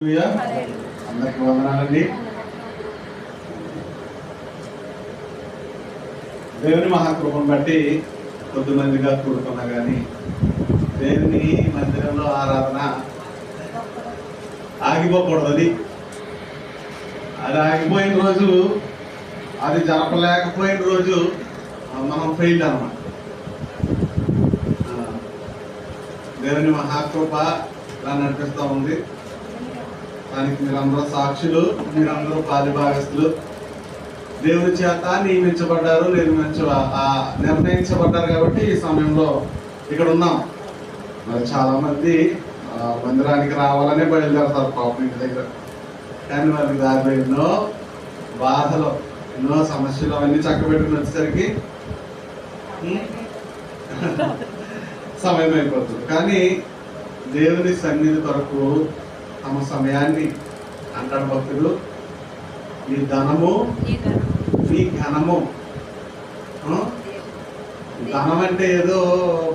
అందరికి వందనాలండి. దేవుని మహాకృపను బట్టి కొద్దిమందిగా కూడుకున్నా కానీ దేవుని మందిరంలో ఆరాధన ఆగిపోకూడదు. అది ఆగిపోయిన రోజు, అది జరపలేకపోయిన రోజు మనం ఫెయిల్ అన్నమాట. దేవుని మహాకృప ఇలా నడిపిస్తూ ఉంది. దానికి మీరందరూ సాక్షులు, మీరందరూ పాలిభాగస్తులు. దేవుని చేత నియమించబడ్డారు, నిర్ణయించబడ్డారు కాబట్టి ఈ సమయంలో ఇక్కడ ఉన్నాం. మరి చాలా మంది మందిరానికి రావాలనే బయలుదేరతారు పాపం ఇంటి దగ్గర. కానీ వారికి దారిలో ఎన్నో బాధలు, ఎన్నో సమస్యలు అవన్నీ చక్కబెట్టుకుని వచ్చేసరికి సమయం అయిపోతుంది. కానీ దేవుని సన్నిధి కొరకు తమ సమయాన్ని అంటాడు భక్తుడు, ఈ ధనము ఈ ఘనము. ధనం అంటే ఏదో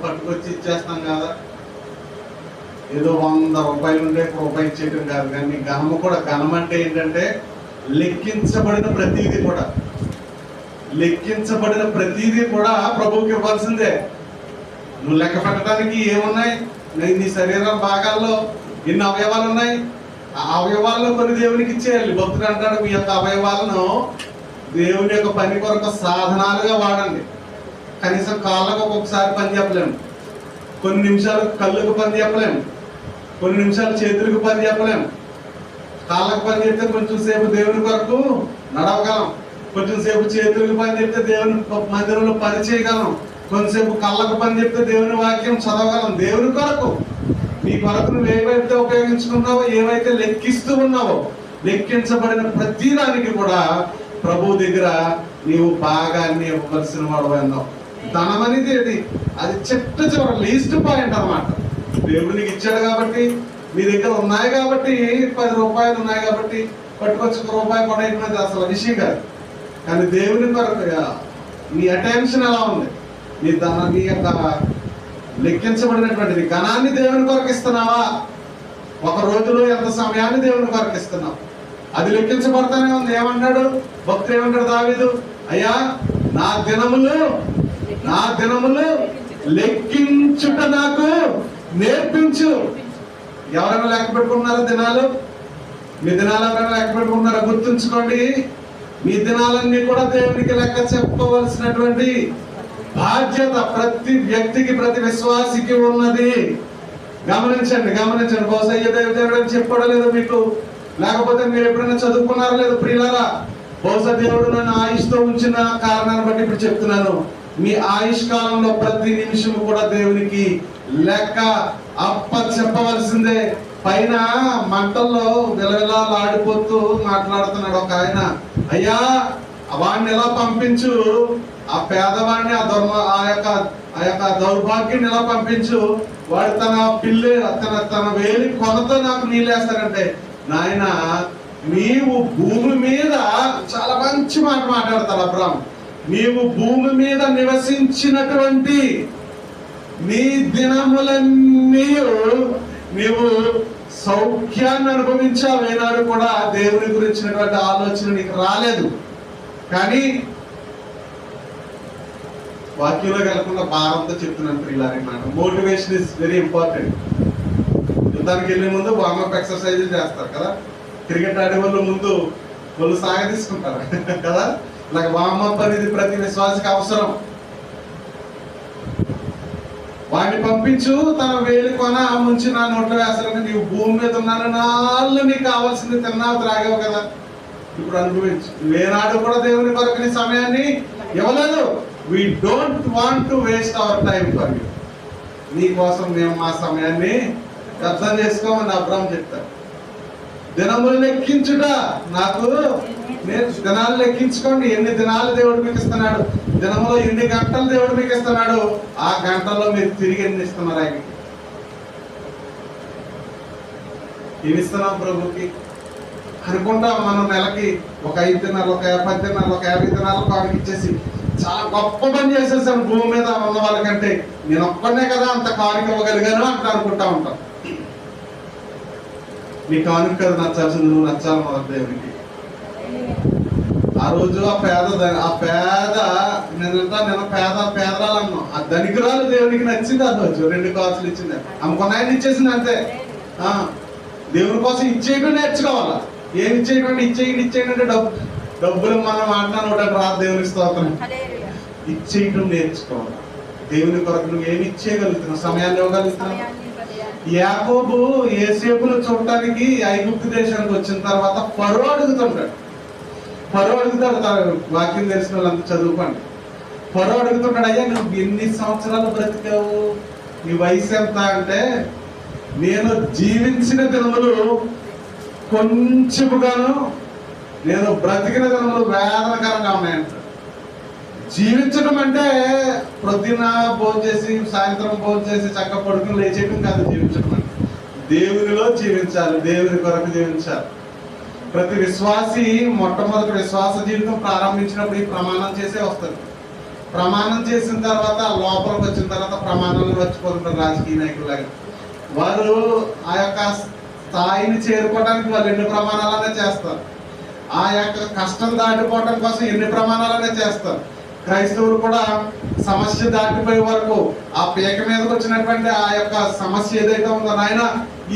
పట్టుకొచ్చి ఇచ్చేస్తాం కదా, ఏదో 100 రూపాయలు ఉంటే రూపాయి ఇచ్చేయటం కాదు. కానీ ఘనము కూడా, ఘనం అంటే ఏంటంటే లెక్కించబడిన ప్రతిదీ కూడా, లెక్కించబడిన ప్రతిదీ కూడా ప్రభువుకి ఇవ్వాల్సిందే. నువ్వు లెక్క పెట్టడానికి ఏమున్నాయి? నీ శరీరం భాగాల్లో ఎన్ని అవయవాలు ఉన్నాయి, ఆ అవయవాల్లో కొన్ని దేవునికి ఇచ్చేయాలి. భక్తుడు అంటాడు, మీ యొక్క అవయవాలను దేవుని యొక్క పని కొరకు సాధనాలుగా వాడండి. కనీసం కాళ్ళకు ఒక్కొక్కసారి పని చెప్పలేము, కొన్ని నిమిషాలు కళ్ళకు పని చెప్పలేము, కొన్ని నిమిషాలు చేతులకు పని చెప్పలేము. కాళ్ళకు పని చెప్తే కొంచెం సేపు దేవుని కొరకు నడవగలం, కొంచెం సేపు చేతులకు పని చెప్తే దేవుని మందిరంలో పని చేయగలం, కొంతసేపు కళ్ళకు పని చెప్తే దేవుని వాక్యం చదవగలం. దేవుని కొరకు, నీ కొరకు నువ్వు ఏవైతే ఉపయోగించుకున్నావో, ఏవైతే లెక్కిస్తూ ఉన్నావో, లెక్కించబడిన ప్రతి దానికి కూడా ప్రభు దగ్గర నీవు భాగాన్ని ఇవ్వవలసిన వాడు అన్నావు. ధనం అనేది అది చివరి లీస్ట్ పాయింట్ అన్నమాట. దేవుడు నీకు ఇచ్చాడు కాబట్టి, నీ దగ్గర ఉన్నాయి కాబట్టి, 10 రూపాయలు ఉన్నాయి కాబట్టి పట్టుకొచ్చి 1 రూపాయి పడేయడం అసలు విషయం కాదు. కానీ దేవుని కొరకు నీ అటెన్షన్ ఎలా ఉంది, నీ యొక్క లెక్కించబడినటువంటి ఘనాన్ని దేవుని కొరకు ఇస్తున్నావా? ఒక రోజులో ఎంత సమయాన్ని దేవుని కొరకు ఇస్తున్నావు, అది లెక్కించబడతానే ఉంది. ఏమంటాడు భక్తుడు, ఏమంటాడు దావీదు, అయ్యా నా దినములు లెక్కించుట నాకు నేర్పించు. ఎవరైనా లెక్క పెట్టుకుంటున్నారా దినాలు? మీ దినాలు ఎవరైనా లెక్క పెట్టుకుంటున్నారా? గుర్తుంచుకోండి, మీ దినాలన్నీ కూడా దేవునికి లెక్క చెప్పవలసినటువంటి బాధ్యత ప్రతి వ్యక్తికి, ప్రతి విశ్వాసికి ఉన్నది. గమనించండి. బహుశా దేవుడు అని చెప్పాడో లేదో మీకు, లేకపోతే మీరు ఎప్పుడైనా చదువుకున్నారో లేదో ప్రియులారా, బహుశా దేవుడు నన్ను ఆయుష్తో ఉంచిన కారణాన్ని బట్టి ఇప్పుడు చెప్తున్నాను. మీ ఆయుష్ కాలంలో ప్రతి నిమిషం కూడా దేవునికి లెక్క చెప్పవలసిందే. పైన మంటల్లో విలవిలాడిపోతూ మాట్లాడుతున్నాడు ఒక ఆయన, అయ్యా వాడిని ఎలా పంపించు, ఆ పేదవాడిని, ఆ యొక్క దౌర్భాగ్యాన్ని ఎలా పంపించు, వాడు తన పిల్లి తన వేలి కొనతో నాకు నీళ్ళేస్తారంటే, నాయన నీవు భూమి మీద, చాలా మంచి మాట మాట్లాడతాడు అబ్రాహాము, నీవు భూమి మీద నివసించినటువంటి నీ దినములన్నీ నీవు సౌఖ్యాన్ని అనుభవించావు. ఏనాడు కూడా దేవుని గురించినటువంటి ఆలోచన నీకు రాలేదు. కానీ వాక్యంలో కలకుండా భారంతో చెప్తున్నాను ప్రియులారి మాట. Motivation is very important. యుద్ధానికి వెళ్ళే ముందు వార్మప్ ఎక్సర్సైజులు చేస్తారు కదా, క్రికెట్ ఆడే వాళ్ళు ముందు వాళ్ళు సాగదీసుకుంటారు కదా, ఇలాగ వార్మప్ అనేది ప్రతి విశ్వాసకి అవసరం. వాడిని పంపించు, తన వేలి కొన ముంచి నా నోట్లో వేస్తారని, నీవు భూమి మీద ఉన్నాను నాళ్ళు నీకు కావాల్సింది తిన్నావు, త్రాగావు కదా, ఇప్పుడు అనుభవించు. ఏనాడు కూడా దేవుని కొరకు నీ సమయాన్ని ఇవ్వలేదు. We don't want to waste our time for you. నీ కోసం మేము మా సమయాన్ని వ్యర్థం చేసుకోమని అబ్రాహాము చెప్తారు. దినములు లెక్కించుట నాకు దినాలు లెక్కించుకోండి. ఎన్ని దినాలు దేవుడు మీకు ఇస్తున్నాడు, దినములో ఎన్ని గంటలు దేవుడు మీకు ఇస్తున్నాడు, ఆ గంటల్లో మీరు తిరిగి ఎన్ని ఇస్తున్నారు ఆయనకి? ఏమి ఇస్తున్నాం ప్రభుకి అనుకుంటాం. మనం నెలకి ఒక 5 దినాలు, ఒక 10 దినాలు, ఒక 50 దినాలు కాడికి ఇచ్చేసి చాలా గొప్ప పని చేసేసాను భూమి మీద ఉన్న వాళ్ళకంటే, నేను ఒక్కనే కదా అంత కానుక ఇవ్వగలిగాను అంటూ అనుకుంటా ఉంటాం. నీ కానుక కదా నచ్చాల్సింది, నువ్వు నచ్చాలి మొదటి దేవునికి. ఆ రోజు ఆ పేద నేను పేదరాలు అన్నాం, ఆ ధనికురాలు దేవునికి నచ్చింది. ఆ రోజు 2 కాసులు ఇచ్చింది, అమ్ముకున్నాయని ఇచ్చేసింది అంతే. దేవుని కోసం ఇచ్చేయడం నేర్చుకోవాలా. ఏమి ఇచ్చేయండి అంటే డబ్బులు మనం మాట్లాడడం రాదు. దేవునికి స్తోత్రం. ఇచ్చేయటం నేర్చుకోవాలి. దేవుని కొరకు నువ్వు ఏమి ఇచ్చేయగలుగుతున్నావు, సమయాన్ని ఇవ్వగలుగుతున్నావు. యాకోబు యోసేపును చూడటానికి ఐగుప్తు దేశానికి వచ్చిన తర్వాత ఫరో అడుగుతాడు. వాక్యం తెలిసిన వాళ్ళంతా చదువుకోండి. ఫరో అడుగుతుంటాడు, అయ్యా నువ్వు ఎన్ని సంవత్సరాలు బ్రతికావు, నీ వయసు ఎంత అంటే, నేను జీవించిన దినములు కొంచెముగాను, నేను బ్రతికిన దినములు వేదనకరంగా ఉన్నాయంట. జీవించడం అంటే ప్రొద్దున భోజనం చేసి సాయంత్రం భోజనం చేసి చక్క పడుకుని లేచేయడం కాదు. జీవించడం అంటే దేవునిలో జీవించాలి, దేవుని కొరకు జీవించాలి. ప్రతి విశ్వాసి మొట్టమొదటి విశ్వాస జీవితం ప్రారంభించినప్పుడు ఈ ప్రమాణం చేసే వస్తుంది. ప్రమాణం చేసిన తర్వాత లోపలికి వచ్చిన తర్వాత ప్రమాణాలను వచ్చిపోతుంటారు. రాజకీయ నాయకులాగా వారు ఆ యొక్క స్థాయిని చేరుకోవడానికి వాళ్ళు ఎన్ని ప్రమాణాలనే చేస్తారు. ఆ యొక్క కష్టం దాటిపోవడం కోసం ఎన్ని ప్రమాణాలనే చేస్తారు. క్రైస్తవులు కూడా సమస్య దాటిపోయే వరకు ఆ పీక మీదకి వచ్చినటువంటి ఆ యొక్క సమస్య ఏదైతే ఉందో, నాయన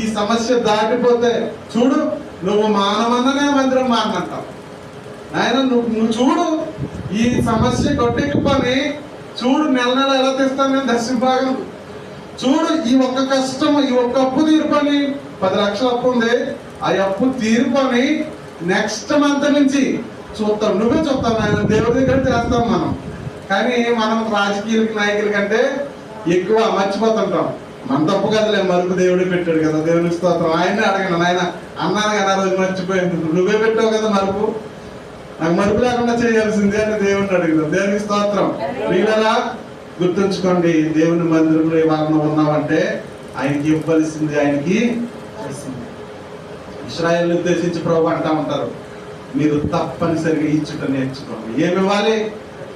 ఈ సమస్య దాటిపోతే చూడు, నువ్వు మానవన్న నేను మందిరం మానంటావు. నాయన నువ్వు చూడు, ఈ సమస్య కొట్టెక్కిపోని చూడు, నెల ఎలా తెస్తాను నేను దర్శింపాగను. చూడు, ఈ ఒక్క కష్టం, ఈ ఒక్క అప్పు తీరుకొని 10 లక్షల అప్పు ఉంది, ఆ అప్పు తీరుకొని నెక్స్ట్ మంత్ నుంచి చూస్తాం. నువ్వే చూస్తావు నాయన, దేవుడి దగ్గర చేస్తాం మనం. కానీ మనం రాజకీయ నాయకుల కంటే ఎక్కువ మర్చిపోతుంటాం. మన తప్పు కదలే, మరుపు దేవుడే పెట్టాడు కదా, దేవునికి స్తోత్రం. ఆయనే అడగను, నాయన అన్నాను కదా రోజు మర్చిపోయింది, నువ్వే పెట్టావు కదా మరుపు, నాకు మరుపు లేకుండా చేయాల్సిందే అని దేవుడిని అడుగుతాం. దేవునికి స్తోత్రం. వీళ్ళలా గుర్తుంచుకోండి, దేవుని మందిరంలో ఇవాళ ఉన్నామంటే ఆయనకి ఇవ్వాల్సింది ఆయనకి చేసింది. ఇశ్రాయేలును ఉద్దేశించి ప్రభు అంటా ఉంటారు, మీరు తప్పనిసరిగా ఇచ్చుట నేర్చుకోండి. ఏమి ఇవ్వాలి?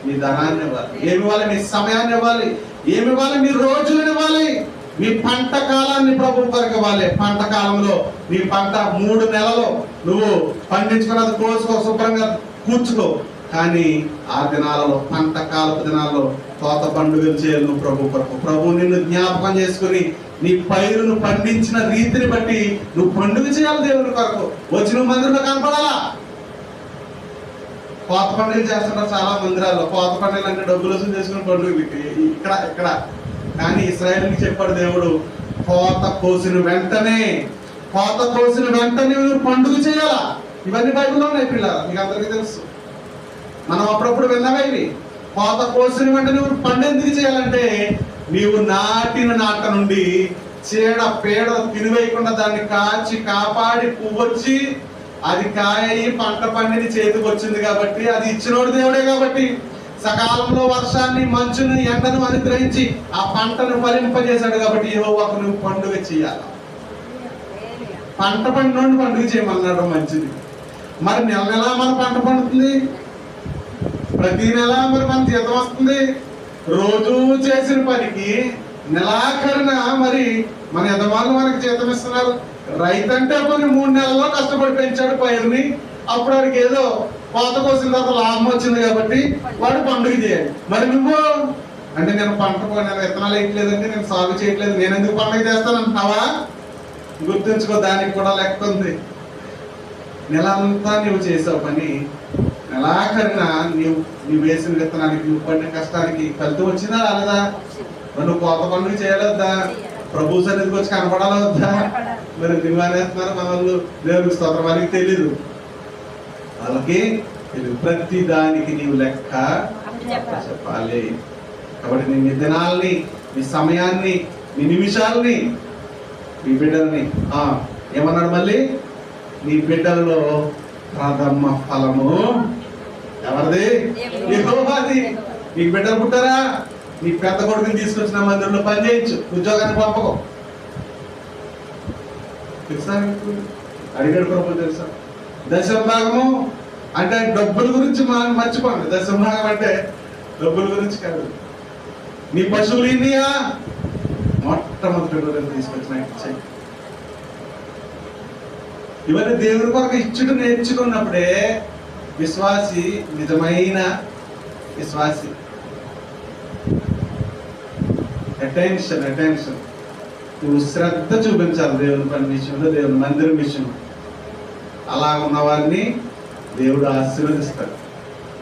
మీ ధనాన్ని ఇవ్వాలి. ఏమి ఇవ్వాలి? మీ సమయాన్ని ఇవ్వాలి. ఏమి ఇవ్వాలి? మీ రోజులను ఇవ్వాలి. మీ పంట కాలాన్ని ప్రభు కొరకు ఇవ్వాలి. పంట కాలంలో నీ పంట 3 నెలలు నువ్వు పండించుకున్నది కోసుకో, శుభ్రంగా కూర్చుకో. కానీ ఆ దినాలలో, పంట కాలపు దినాల్లో కోత పండుగలు చేయాలి నువ్వు ప్రభు కొరకు. ప్రభు నిన్ను జ్ఞాపకం చేసుకుని నీ పైరును పండించిన రీతిని బట్టి నువ్వు పండుగ చేయాలి దేవుని కొరకు. వచ్చి నువ్వు మందిరంలో కనపడాలా. కోత పండుగలు చేస్తున్నారు చాలా మందిరాల్లో. కోత పండుగలు అంటే డబ్బులు వసూలు చేసుకుని పండుగ ఇక్కడ. కానీ ఇశ్రాయేలుకి చెప్పాడు దేవుడు, కోత కోసిన వెంటనే నువ్వు పండుగ చేయాలా. ఇవన్నీ బైబిల్లో ఉన్నాయి పిల్లలు, మీకు అందరికీ తెలుసు. మనం అప్పుడప్పుడు విన్నవే ఇవి. కోత కోసిన వెంటనే నువ్వు పండు ఎందుకు చేయాలంటే, నీవు నాటిన నాట నుండి చీడ పేడ తినివేయకుండా దాన్ని కాచి కాపాడి పువ్వొచ్చి అది కాయి పంట పండిని చేతికి వచ్చింది కాబట్టి, అది ఇచ్చినోడు దేవుడే కాబట్టి, సకాలంలో వర్షాన్ని మంచుని ఎండను అనుగ్రహించి ఆ పంటను ఫలింపజేశాడు కాబట్టి యెహోవాకు నువ్వు పండుగ చేయాలి. పంట పండినోడిని పండుగ చేయమన్నాడు, మంచిది. మరి నెల మన పంట పండుతుంది, ప్రతి నెల మరి మన జీతం వస్తుంది. రోజు చేసిన పనికి నెలాఖరున మరి మన యజమానులు మనకి జీతం ఇస్తున్నారు. రైతు అంటే కొన్ని 3 నెలల్లో కష్టపడి పెంచాడు పైరుని, అప్పుడు వాడికి ఏదో కోత కోసిన తర్వాత లాభం వచ్చింది కాబట్టి వాడు పండుగ చేయాలి. మరి నువ్వు అంటే నేను విత్తనాలు వేయట్లేదంటే, నేను సాగు చేయట్లేదు, నేను ఎందుకు పండుగ చేస్తాను అంటున్నావా? గుర్తుంచుకో, దానికి కూడా లెక్క ఉంది. నెలంతా నువ్వు చేసావు పని, నెలాఖరిన నువ్వు వేసిన విత్తనానికి, నువ్వు పడిన కష్టానికి ఫలితం వచ్చిందా రాలేదా? నువ్వు కోత పండుగ చేయలేదా? ప్రభు సన్నిధికి వచ్చి కనపడాలా వద్దా? మరి నువ్వు అనేస్తున్నారు మన వాళ్ళు. దేవునికి స్తోత్రం. వాళ్ళకి తెలీదు, వాళ్ళకి తెలియదు. ప్రతి దానికి నీవు లెక్క చెప్పాలి. కాబట్టి నీ దినాల్ని, నీ సమయాన్ని, నీ నిమిషాలని, నీ బిడ్డల్ని ఏమన్నాడు మళ్ళీ? నీ బిడ్డల్లో ప్రథమ ఫలము ఎవరిది? యెహోవాది. నీకు బిడ్డలు పుట్టారా? నీ పెద్ద కొడుకుని తీసుకొచ్చిన మందిరంలో పని చేయించు, ఉద్యోగాన్ని పంపకం. తెలుసా? అడిగాడు ప్రభు తెలుసా? దశభాగము అంటే డబ్బుల గురించి మర్చిపోండి. దశభాగం అంటే డబ్బుల గురించి కాదు. నీ పశువులు ఇన్నియా? మొట్టమొదటి రోజులు తీసుకొచ్చిన ఇవన్నీ దేవుని కొరకు ఇచ్చుట నేర్చుకున్నప్పుడే విశ్వాసి నిజమైన విశ్వాసి. అటెన్షన్ నువ్వు శ్రద్ధ చూపించాలి దేవుని పని విషయంలో, దేవుని మందిరం విషయంలో. అలా ఉన్న వారిని దేవుడు ఆశీర్వదిస్తాడు.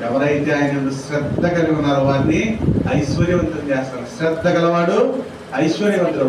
ఎవరైతే ఆయన శ్రద్ధ కలిగి ఉన్నారో వారిని ఐశ్వర్యవంతం చేస్తాడు. శ్రద్ధ గలవాడు ఐశ్వర్యవంతుడు.